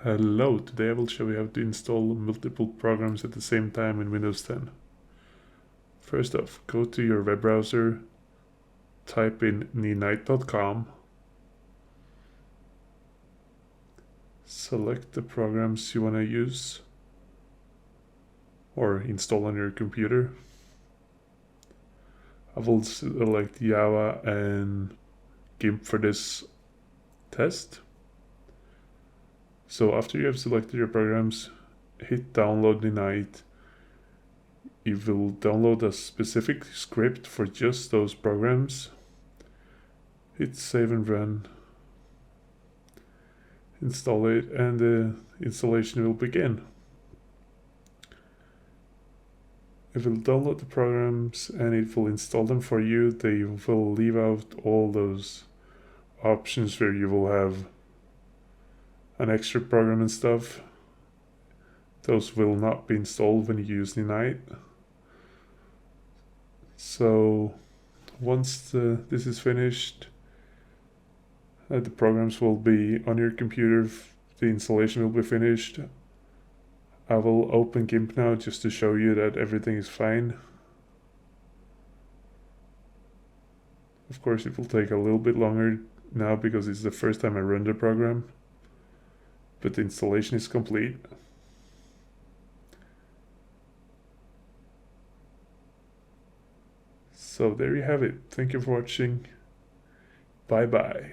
Hello, today I will show you how to install multiple programs at the same time in Windows 10. First off, go to your web browser, type in ninite.com, select the programs you want to use or install on your computer. I will select Java and GIMP for this test. So after you have selected your programs, hit download Ninite. You will download a specific script for just those programs. Hit save and run. Install it and the installation will begin. It will download the programs and it will install them for you. They will leave out all those options where you will have an extra program and stuff. Those will not be installed when you use Ninite. So once this is finished, the programs will be on your computer. The installation will be finished. I will open GIMP now just to show you that everything is fine. Of course, it will take a little bit longer now because it's the first time I run the program, but the installation is complete. So there you have it. Thank you for watching. Bye bye.